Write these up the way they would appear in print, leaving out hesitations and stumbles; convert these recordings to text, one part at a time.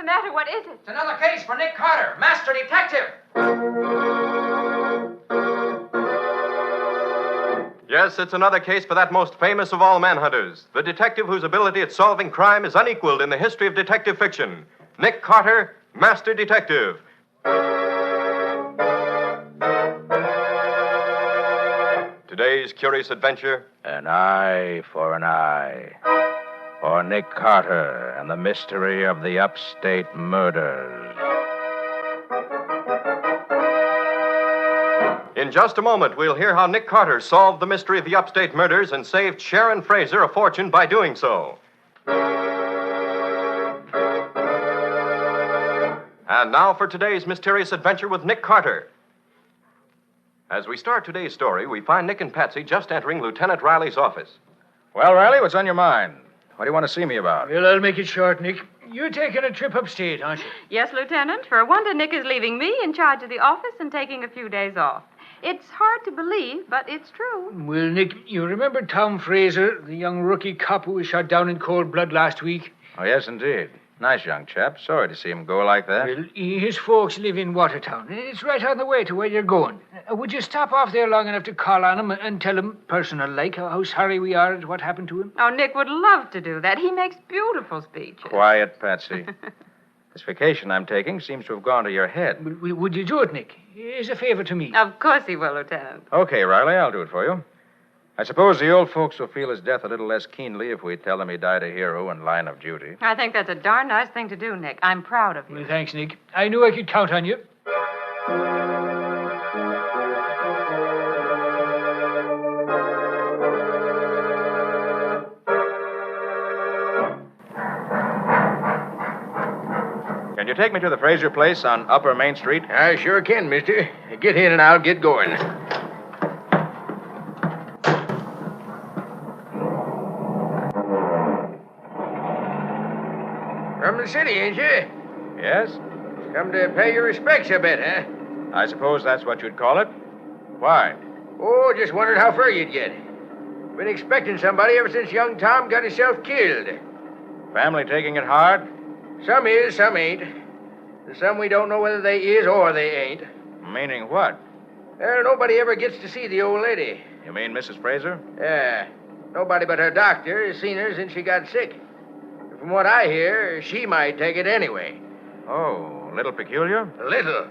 the matter? What is it? It's another case for Nick Carter, Master Detective. Yes, it's another case for that most famous of all manhunters, the detective whose ability at solving crime is unequaled in the history of detective fiction. Nick Carter, Master Detective. Today's curious adventure. An eye for an eye. For Nick Carter and the mystery of the upstate murders. In just a moment, we'll hear how Nick Carter solved the mystery of the upstate murders and saved Sharon Fraser a fortune by doing so. And now for today's mysterious adventure with Nick Carter. As we start today's story, we find Nick and Patsy just entering Lieutenant Riley's office. Well, Riley, what's on your mind? What do you want to see me about? Well, I'll make it short, Nick. You're taking a trip upstate, aren't you? Yes, Lieutenant. For a wonder, Nick is leaving me in charge of the office and taking a few days off. It's hard to believe, but it's true. Well, Nick, you remember Tom Fraser, the young rookie cop who was shot down in cold blood last week? Oh, yes, indeed. Nice young chap. Sorry to see him go like that. Well, his folks live in Watertown. It's right on the way to where you're going. Would you stop off there long enough to call on him and tell him, personal-like, how sorry we are at what happened to him? Oh, Nick would love to do that. He makes beautiful speeches. Quiet, Patsy. This vacation I'm taking seems to have gone to your head. Would you do it, Nick? It's a favor to me. Of course he will, Lieutenant. Okay, Riley, I'll do it for you. I suppose the old folks will feel his death a little less keenly if we tell them he died a hero in line of duty. I think that's a darn nice thing to do, Nick. I'm proud of you. Well, thanks, Nick. I knew I could count on you. Can you take me to the Fraser place on Upper Main Street? I sure can, mister. Get in and I'll get going. From the city, ain't you? Yes? Come to pay your respects, I bet, huh? I suppose that's what you'd call it. Why? Oh, just wondered how far you'd get. Been expecting somebody ever since young Tom got himself killed. Family taking it hard? Some is, some ain't. And some we don't know whether they is or they ain't. Meaning what? Well, nobody ever gets to see the old lady. You mean Mrs. Fraser? Yeah. Nobody but her doctor has seen her since she got sick. From what I hear, she might take it anyway. Oh, a little peculiar? A little.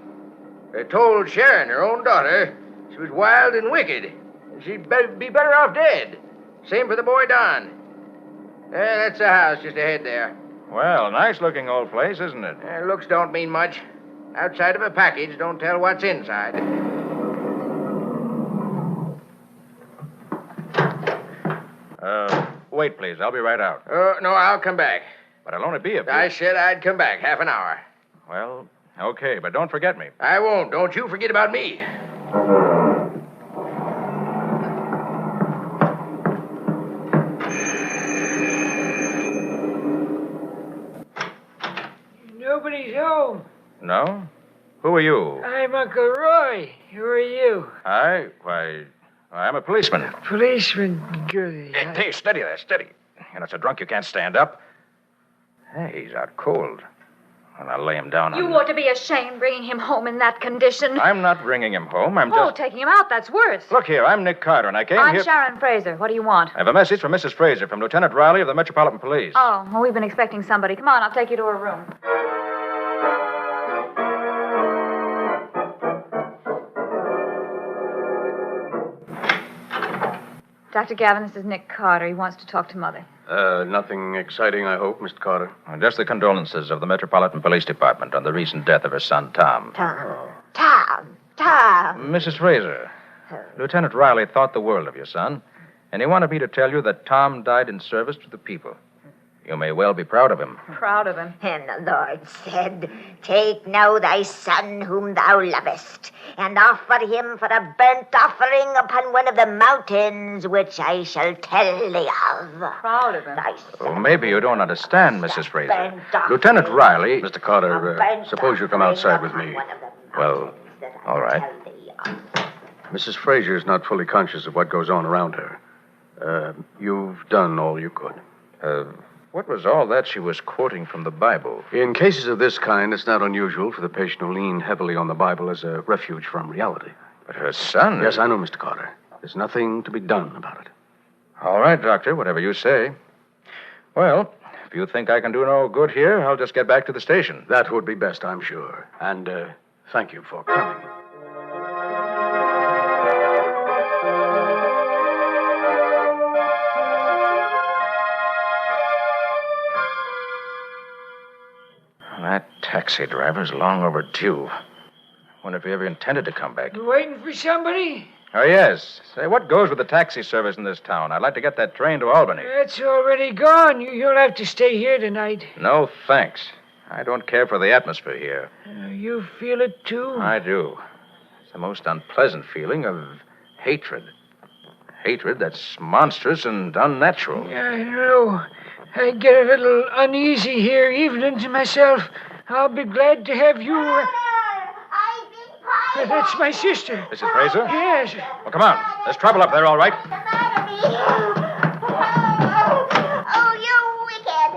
They told Sharon, her own daughter, she was wild and wicked, and she'd be better off dead. Same for the boy Don. That's the house just ahead there. Well, nice-looking old place, isn't it? Looks don't mean much. Outside of a package don't tell what's inside. Wait, please. I'll be right out. No, I'll come back. But I'll only be a few... I said I'd come back, half an hour. Well, okay, but don't forget me. I won't. Don't you forget about me. Nobody's home. No? Who are you? I'm Uncle Roy. Who are you? I'm a policeman. Policeman Goody. Hey, steady there, steady. And it's a drunk you can't stand up. Hey, he's out cold. And I'll lay him down on... You ought to be ashamed bringing him home in that condition. I'm not bringing him home. I'm Oh, just... taking him out, that's worse. Look here, I'm Nick Carter, and I came I'm here... Sharon Fraser. What do you want? I have a message from Mrs. Fraser, from Lieutenant Riley of the Metropolitan Police. Oh, well, we've been expecting somebody. Come on, I'll take you to her room. Dr. Gavin, this is Nick Carter. He wants to talk to Mother. Nothing exciting, I hope, Mr. Carter. Just the condolences of the Metropolitan Police Department on the recent death of her son, Tom. Tom. Mrs. Fraser, Lieutenant Riley thought the world of your son, and he wanted me to tell you that Tom died in service to the people. You may well be proud of him. Proud of him. And the Lord said, Take now thy son whom thou lovest, and offer him for a burnt offering upon one of the mountains which I shall tell thee of. Proud of him. Oh, maybe you don't understand, Mrs. Fraser. Lieutenant Riley... Mr. Carter, suppose you come outside with me. Well, all right. Mrs. Fraser is not fully conscious of what goes on around her. You've done all you could. What was all that she was quoting from the Bible? In cases of this kind, it's not unusual for the patient to lean heavily on the Bible as a refuge from reality. But her son... Yes, I know, Mr. Carter. There's nothing to be done about it. All right, Doctor, whatever you say. Well, if you think I can do no good here, I'll just get back to the station. That would be best, I'm sure. And thank you for coming. That taxi driver's long overdue. Wonder if he ever intended to come back. You waiting for somebody? Oh, yes. Say, what goes with the taxi service in this town? I'd like to get that train to Albany. It's already gone. You'll have to stay here tonight. No, thanks. I don't care for the atmosphere here. You feel it, too? I do. It's the most unpleasant feeling of hatred. Hatred that's monstrous and unnatural. Yeah, I know. I get a little uneasy here, evening to myself. I'll be glad to have you... I've been That's my sister. Mrs. Fraser? Yes. Well, come on. There's trouble up there, all right. Oh, you wicked.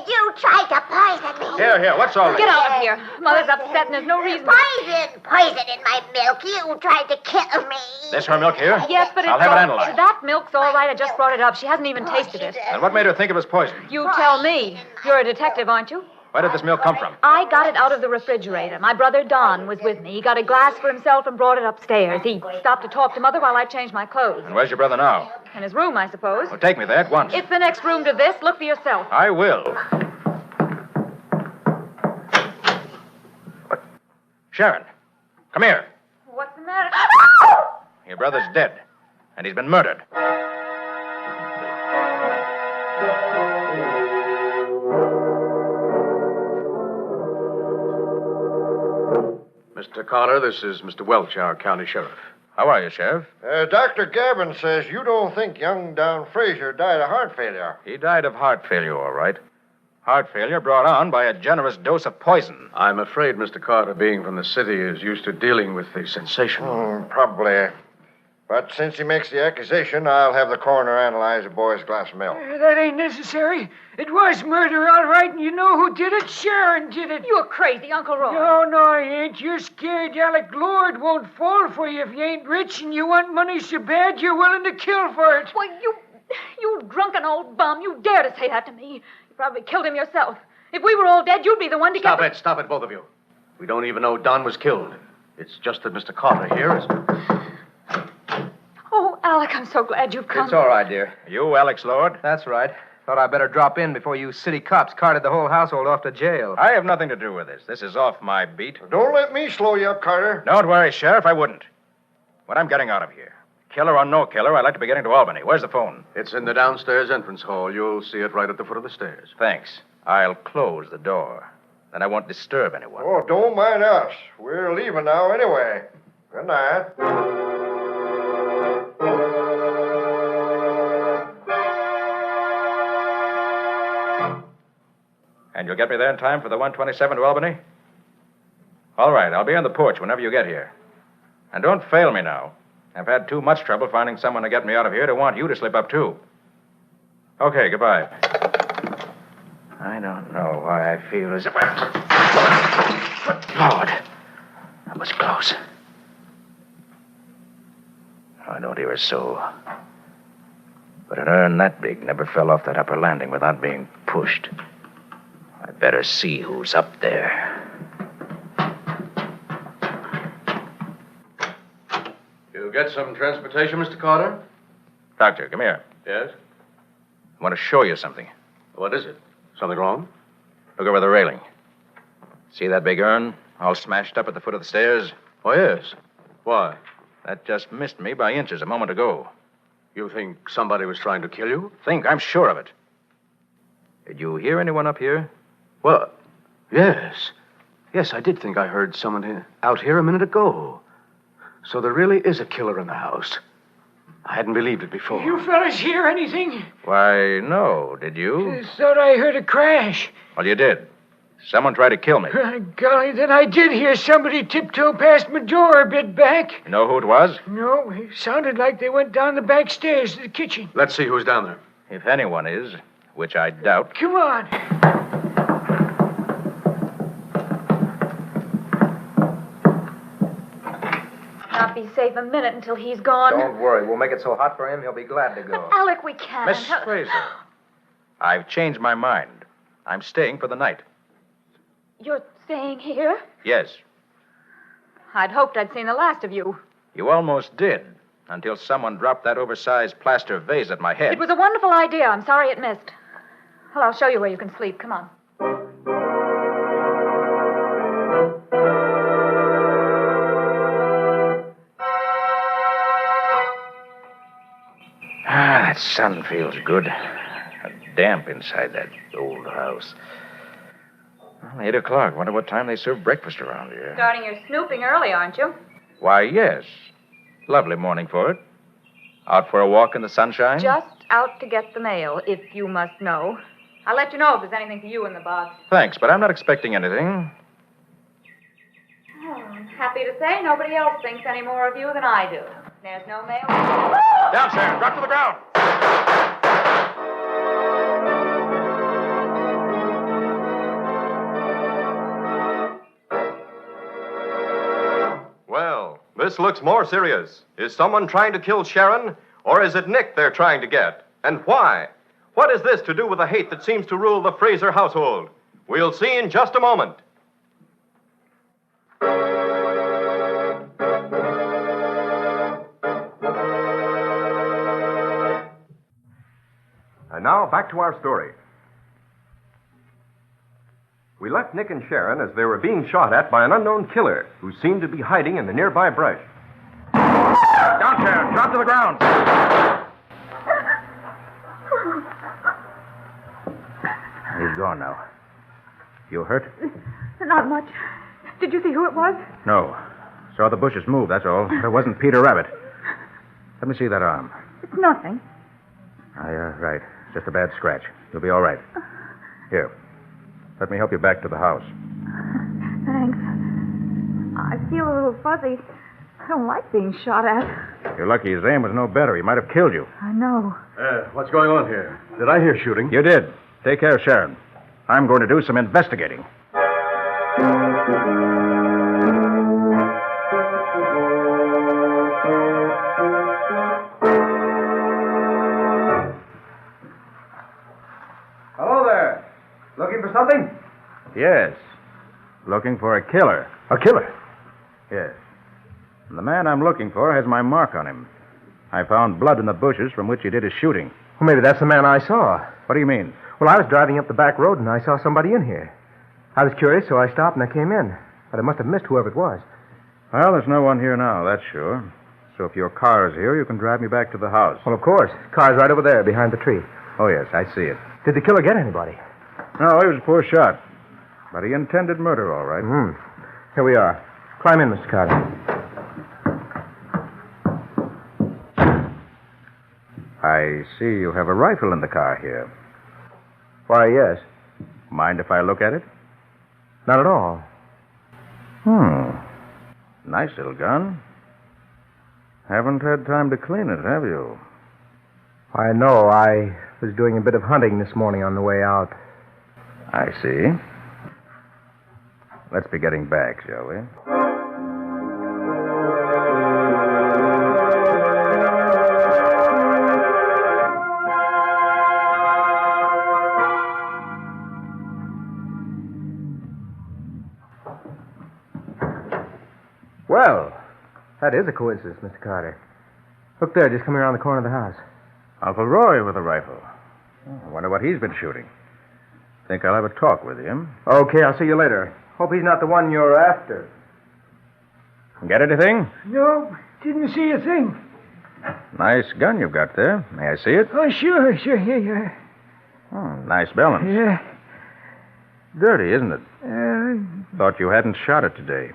You tried to poison me. Here. What's all this? Get out of here. Mother's upset and there's no reason. Poison in my milk. You tried to kill me. This her milk here? Yes, but it's I'll have it analyzed. That milk's all right. I just brought it up. She hasn't even tasted it. And what made her think it was poison? You tell me. You're a detective, aren't you? Where did this milk come from? I got it out of the refrigerator. My brother Don was with me. He got a glass for himself and brought it upstairs. He stopped to talk to Mother while I changed my clothes. And where's your brother now? In his room, I suppose. Well, take me there at once. It's the next room to this. Look for yourself. I will. What? Sharon, come here. What's the matter? Your brother's dead, and he's been murdered. Mr. Carter, this is Mr. Welch, our county sheriff. How are you, Sheriff? Dr. Gavin says you don't think young Don Fraser died of heart failure. He died of heart failure, all right. Heart failure brought on by a generous dose of poison. I'm afraid Mr. Carter, being from the city, is used to dealing with the sensational. Probably. But since he makes the accusation, I'll have the coroner analyze the boy's glass of milk. That ain't necessary. It was murder, all right, and you know who did it? Sharon did it. You're crazy, Uncle Roy. No, I ain't. You're scared Alec Lord won't fall for you if you ain't rich and you want money so bad you're willing to kill for it. Why, you drunken old bum. You dare to say that to me. You probably killed him yourself. If we were all dead, you'd be the one to get... Stop it, both of you. We don't even know Don was killed. It's just that Mr. Carter here is... Oh, Alec, I'm so glad you've come. It's all right, dear. You, Alex Lord? That's right. Thought I'd better drop in before you city cops carted the whole household off to jail. I have nothing to do with this. This is off my beat. Don't let me slow you up, Carter. Don't worry, Sheriff, I wouldn't. But I'm getting out of here. Killer or no killer, I'd like to be getting to Albany. Where's the phone? It's in the downstairs entrance hall. You'll see it right at the foot of the stairs. Thanks. I'll close the door. Then I won't disturb anyone. Oh, don't mind us. We're leaving now anyway. Good night. And you'll get me there in time for the 127 to Albany? All right, I'll be on the porch whenever you get here. And don't fail me now. I've had too much trouble finding someone to get me out of here to want you to slip up, too. Okay, goodbye. I don't know why I feel as if Lord, that was close. I don't hear a soul. But an urn that big never fell off that upper landing without being pushed. I better see who's up there. You get some transportation, Mr. Carter? Doctor, come here. Yes? I want to show you something. What is it? Something wrong? Look over the railing. See that big urn, all smashed up at the foot of the stairs? Oh, yes. Why? That just missed me by inches a moment ago. You think somebody was trying to kill you? I'm sure of it. Did you hear anyone up here? Well, yes. Yes, I did think I heard someone out here a minute ago. So there really is a killer in the house. I hadn't believed it before. You fellas hear anything? Why, no. Did you? I thought I heard a crash. Well, you did. Someone tried to kill me. Golly, then I did hear somebody tiptoe past my door a bit back. You know who it was? No, it sounded like they went down the back stairs to the kitchen. Let's see who's down there. If anyone is, which I doubt. Come on. Not be safe a minute until he's gone. Don't worry. We'll make it so hot for him, he'll be glad to go. But, Alec, we can't. Miss Fraser, I've changed my mind. I'm staying for the night. You're staying here? Yes, I'd hoped I'd seen the last of you. you almost did, until someone dropped that oversized plaster vase at my head. It was a wonderful idea. I'm sorry it missed. Well, I'll show you where you can sleep. Come on. That sun feels good. Damp inside that old house. Well, 8 o'clock. Wonder what time they serve breakfast around here. Starting your snooping early, aren't you? Why, yes. Lovely morning for it. Out for a walk in the sunshine? Just out to get the mail, if you must know. I'll let you know if there's anything for you in the box. Thanks, but I'm not expecting anything. Oh, I'm happy to say nobody else thinks any more of you than I do. There's no mail. Down, Sharon. Drop to the ground. Well, this looks more serious. Is someone trying to kill Sharon, or is it Nick they're trying to get? And why? What is this to do with the hate that seems to rule the Fraser household? We'll see in just a moment. And now, back to our story. We left Nick and Sharon as they were being shot at by an unknown killer who seemed to be hiding in the nearby brush. Down, Sharon. Drop to the ground. He's gone now. You hurt? Not much. Did you see who it was? No. Saw the bushes move, that's all. But it wasn't Peter Rabbit. Let me see that arm. It's nothing. Right. Just a bad scratch. You'll be all right. Here. Let me help you back to the house. Thanks. I feel a little fuzzy. I don't like being shot at. You're lucky his aim was no better. He might have killed you. I know. What's going on here? Did I hear shooting? You did. Take care, Sharon. I'm going to do some investigating. Hello there. Looking for something? Yes. Looking for a killer. A killer? Yes. And the man I'm looking for has my mark on him. I found blood in the bushes from which he did his shooting. Well, maybe that's the man I saw. What do you mean? Well, I was driving up the back road and I saw somebody in here. I was curious, so I stopped and I came in. But I must have missed whoever it was. Well, there's no one here now, that's sure. So if your car is here, you can drive me back to the house. Well, of course. Car's right over there behind the tree. Oh, yes, I see it. Did the killer get anybody? No, he was a poor shot. But he intended murder, all right. Here we are. Climb in, Mr. Carter. I see you have a rifle in the car here. Why, yes. Mind if I look at it? Not at all. Nice little gun. Haven't had time to clean it, have you? I know. I was doing a bit of hunting this morning on the way out. I see. Let's be getting back, shall we? Well, that is a coincidence, Mr. Carter. Look there, just coming around the corner of the house. Uncle Roy with a rifle. I wonder what he's been shooting. Think I'll have a talk with him. Okay, I'll see you later. Hope he's not the one you're after. Get anything? No, didn't see a thing. Nice gun you've got there. May I see it? Oh, sure. Here you are. Nice balance. Yeah. Dirty, isn't it? Thought you hadn't shot it today.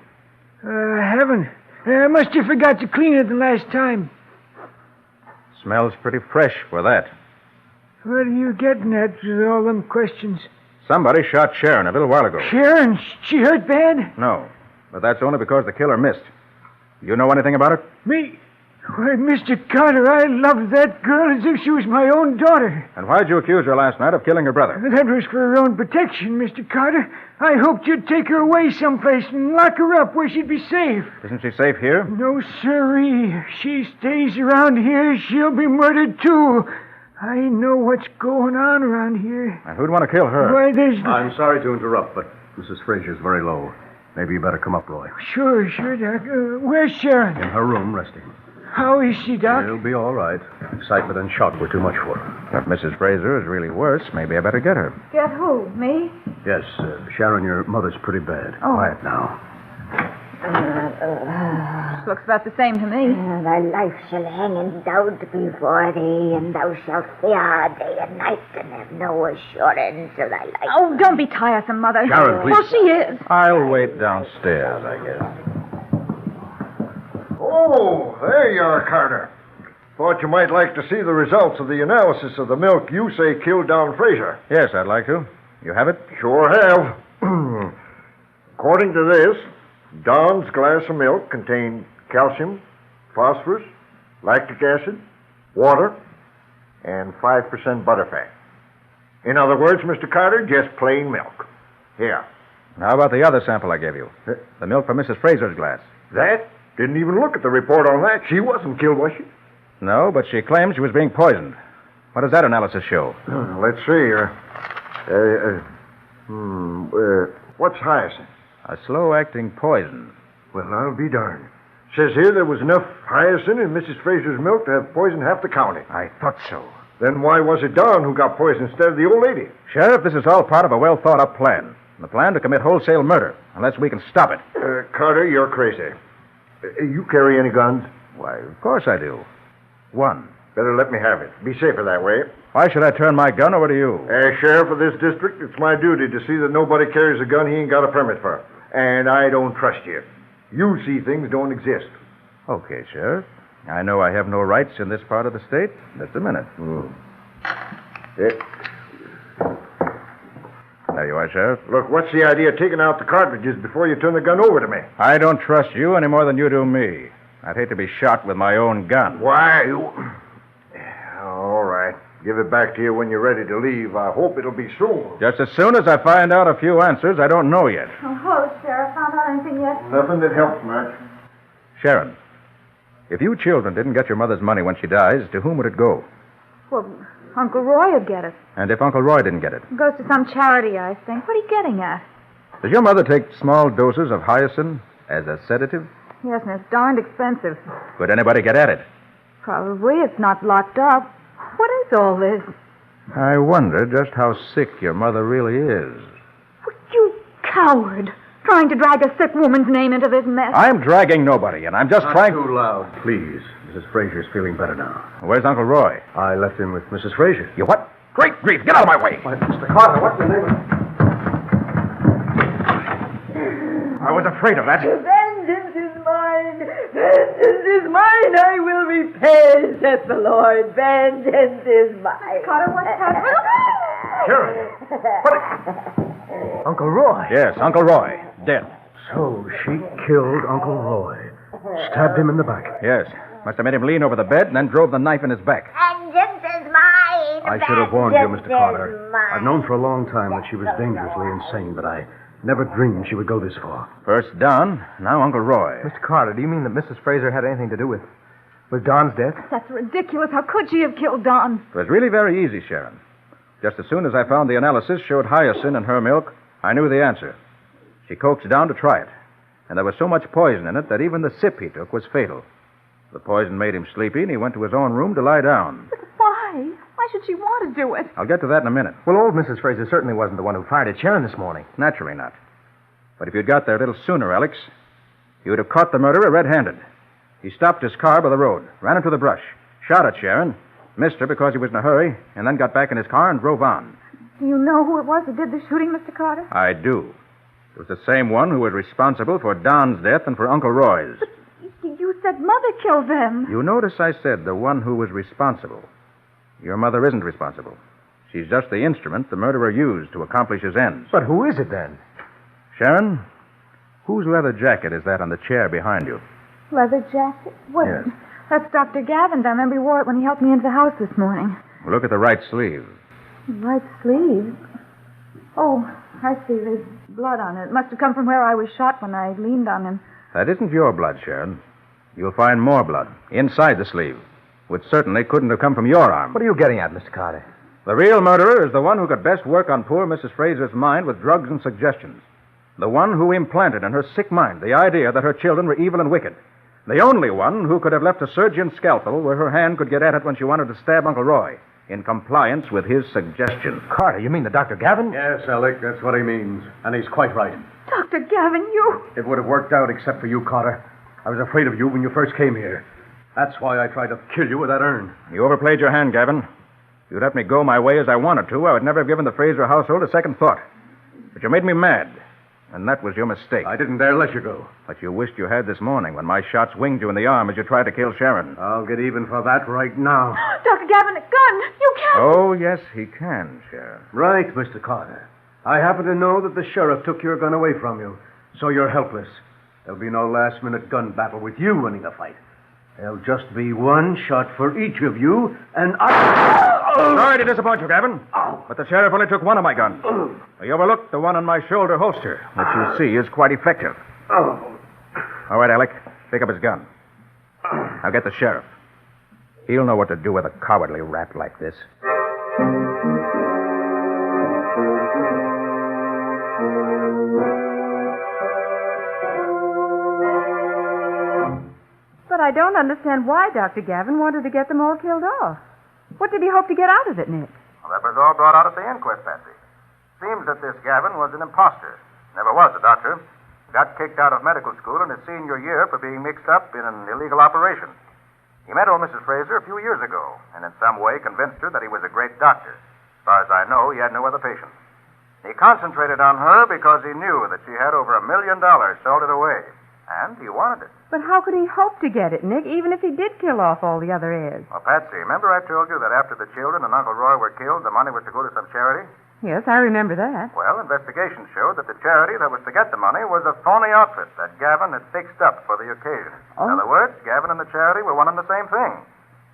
I haven't. I must have forgot to clean it the last time. Smells pretty fresh for that. What are you getting at with all them questions? Somebody shot Sharon a little while ago. Sharon? She hurt bad? No, but that's only because the killer missed. You know anything about it? Me? Why, Mr. Carter, I loved that girl as if she was my own daughter. And why'd you accuse her last night of killing her brother? That was for her own protection, Mr. Carter. I hoped you'd take her away someplace and lock her up where she'd be safe. Isn't she safe here? No, sirree. If she stays around here, she'll be murdered, too. I know what's going on around here. And who'd want to kill her? Why, there's... I'm sorry to interrupt, but Mrs. Frazier's very low. Maybe you better come up, Roy. Sure, Doc. Where's Sharon? In her room, resting. How is she, Doc? She'll be all right. Excitement and shock were too much for her. If Mrs. Fraser is really worse, maybe I better get her. Get who? Me? Yes, Sharon, your mother's pretty bad. Oh. Quiet now. Looks about the same to me. Thy life shall hang in doubt before thee, and thou shalt fear day and night, and have no assurance of thy life. Oh, don't be tiresome, Mother. Sharon, please. Well, she is. I'll wait downstairs, I guess. Oh, there you are, Carter. Thought you might like to see the results of the analysis of the milk you say killed Don Fraser. Yes, I'd like to. You have it? Sure have. According to this, Don's glass of milk contained calcium, phosphorus, lactic acid, water, and 5% butterfat. In other words, Mr. Carter, just plain milk. Here. How about the other sample I gave you? The milk from Mrs. Fraser's glass. That? Didn't even look at the report on that. She wasn't killed, was she? No, but she claims she was being poisoned. What does that analysis show? Let's see. What's hyacinth? A slow-acting poison. Well, I'll be darned. Says here there was enough hyacinth in Mrs. Fraser's milk to have poisoned half the county. I thought so. Then why was it Don who got poisoned instead of the old lady? Sheriff, this is all part of a well-thought-out plan. The plan to commit wholesale murder, unless we can stop it. Carter, you're crazy. You carry any guns? Why, of course I do. One. Better let me have it. Be safer that way. Why should I turn my gun over to you? As sheriff of this district, it's my duty to see that nobody carries a gun he ain't got a permit for. And I don't trust you. You see things don't exist. Okay, Sheriff. I know I have no rights in this part of the state. Just a minute. There you are, Sheriff. Look, what's the idea of taking out the cartridges before you turn the gun over to me? I don't trust you any more than you do me. I'd hate to be shot with my own gun. Why? All right. Give it back to you when you're ready to leave. I hope it'll be soon. Just as soon as I find out a few answers I don't know yet. Oh, hello, Sheriff. Found out anything yet? Nothing that helps much. Sharon, if you children didn't get your mother's money when she dies, to whom would it go? Well, Uncle Roy would get it. And if Uncle Roy didn't get it? It goes to some charity, I think. What are you getting at? Does your mother take small doses of hyacinth as a sedative? Yes, and it's darned expensive. Could anybody get at it? Probably. It's not locked up. What is all this? I wonder just how sick your mother really is. You coward. Trying to drag a sick woman's name into this mess. I'm dragging nobody, and I'm just trying... Not too loud, please. Mrs. Frazier's feeling better now. Where's Uncle Roy? I left him with Mrs. Frazier. You what? Great grief, get out of my way. Why, Mr. Carter, what's the name of... I was afraid of that. Vengeance is mine. Vengeance is mine. I will repay, saith the Lord. Vengeance is mine. Carter, what's happening? Sheriff! Uncle Roy. Yes, Uncle Roy. Dead. So she killed Uncle Roy. Stabbed him in the back. Yes. Must have made him lean over the bed and then drove the knife in his back. Vengeance is mine. I should have warned you, Mr. Vengeance Carter. is mine. I've known for a long time that she was dangerously insane, but I never dreamed she would go this far. First Don, now Uncle Roy. Mr. Carter, do you mean that Mrs. Fraser had anything to do with Don's death? That's ridiculous. How could she have killed Don? It was really very easy, Sharon. Just as soon as I found the analysis showed hyacinth in her milk, I knew the answer. She coaxed Don to try it, and there was so much poison in it that even the sip he took was fatal. The poison made him sleepy, and he went to his own room to lie down. But why? Why should she want to do it? I'll get to that in a minute. Well, old Mrs. Fraser certainly wasn't the one who fired at Sharon this morning. Naturally not. But if you'd got there a little sooner, Alex, you would have caught the murderer red-handed. He stopped his car by the road, ran into the brush, shot at Sharon, missed her because he was in a hurry, and then got back in his car and drove on. Do you know who it was who did the shooting, Mr. Carter? I do. It was the same one who was responsible for Don's death and for Uncle Roy's. You said Mother killed them. You notice I said the one who was responsible. Your mother isn't responsible. She's just the instrument the murderer used to accomplish his ends. But who is it then? Sharon, whose leather jacket is that on the chair behind you? Leather jacket? What? Yes. That's Dr. Gavin's. I remember he wore it when he helped me into the house this morning. Look at the right sleeve. Right sleeve? Oh, I see. There's blood on it. It must have come from where I was shot when I leaned on him. That isn't your blood, Sharon. You'll find more blood inside the sleeve, which certainly couldn't have come from your arm. What are you getting at, Mr. Carter? The real murderer is the one who could best work on poor Mrs. Fraser's mind with drugs and suggestions. The one who implanted in her sick mind the idea that her children were evil and wicked. The only one who could have left a surgeon's scalpel where her hand could get at it when she wanted to stab Uncle Roy, in compliance with his suggestion. Carter, you mean the Dr. Gavin? Yes, Alec, that's what he means. And he's quite right. Dr. Gavin, you... It would have worked out except for you, Carter. I was afraid of you when you first came here. That's why I tried to kill you with that urn. You overplayed your hand, Gavin. If you'd let me go my way as I wanted to, I would never have given the Fraser household a second thought. But you made me mad, and that was your mistake. I didn't dare let you go. But you wished you had this morning when my shots winged you in the arm as you tried to kill Sharon. I'll get even for that right now. Dr. Gavin, a gun! You can't... Oh, yes, he can, Sharon. Right, Mr. Carter. I happen to know that the sheriff took your gun away from you, so you're helpless. There'll be no last-minute gun battle with you winning the fight. There'll just be one shot for each of you, and I... Sorry to disappoint you, Gavin, but the sheriff only took one of my guns. He overlooked the one on my shoulder holster, which you see is quite effective. All right, Alec, pick up his gun. I'll get the sheriff. He'll know what to do with a cowardly rat like this. But I don't understand why Dr. Gavin wanted to get them all killed off. What did he hope to get out of it, Nick? Well, that was all brought out at the inquest, Patsy. Seems that this Gavin was an imposter. Never was a doctor. Got kicked out of medical school in his senior year for being mixed up in an illegal operation. He met old Mrs. Fraser a few years ago, and in some way convinced her that he was a great doctor. As far as I know, he had no other patients. He concentrated on her because he knew that she had over $1 million salted away, and he wanted it. But how could he hope to get it, Nick, even if he did kill off all the other heirs? Well, Patsy, remember I told you that after the children and Uncle Roy were killed, the money was to go to some charity? Yes, I remember that. Well, investigation showed that the charity that was to get the money was a phony outfit that Gavin had fixed up for the occasion. Oh. In other words, Gavin and the charity were one and the same thing,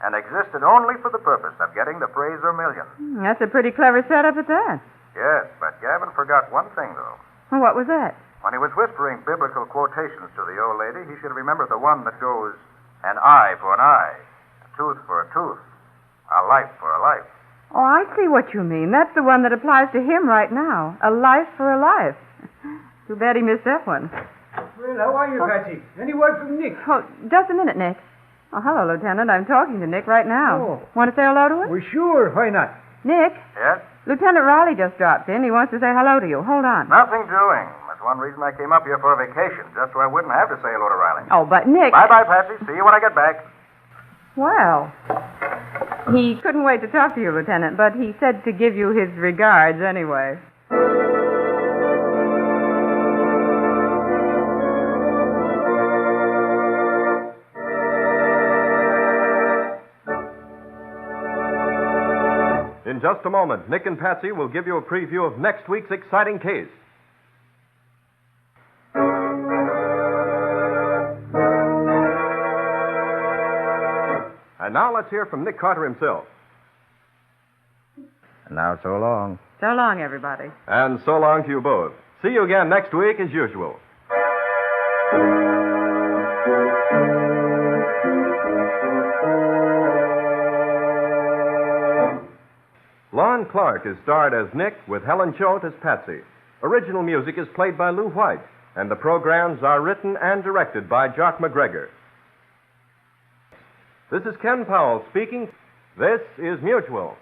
and existed only for the purpose of getting the Fraser million. That's a pretty clever setup at that. Yes, but Gavin forgot one thing, though. Well, what was that? When he was whispering biblical quotations to the old lady, he should remember the one that goes, an eye for an eye, a tooth for a tooth, a life for a life. Oh, I see what you mean. That's the one that applies to him right now. A life for a life. Too bad he missed that one. Well, how are you, Patsy? Any word from Nick? Oh, just a minute, Nick. Oh, hello, Lieutenant. I'm talking to Nick right now. Oh. Want to say hello to him? Well, sure. Why not? Nick, Yes? Lieutenant Riley just dropped in. He wants to say hello to you. Hold on. Nothing doing. That's one reason I came up here for a vacation, just so I wouldn't have to say hello to Riley. Oh, but Nick... Bye-bye, Patsy. See you when I get back. Well, he couldn't wait to talk to you, Lieutenant, but he said to give you his regards anyway. In just a moment, Nick and Patsy will give you a preview of next week's exciting case. And now let's hear from Nick Carter himself. And now, so long. So long, everybody. And so long to you both. See you again next week as usual. Lon Clark is starred as Nick with Helen Choate as Patsy. Original music is played by Lou White, and the programs are written and directed by Jock McGregor. This is Ken Powell speaking. This is Mutual.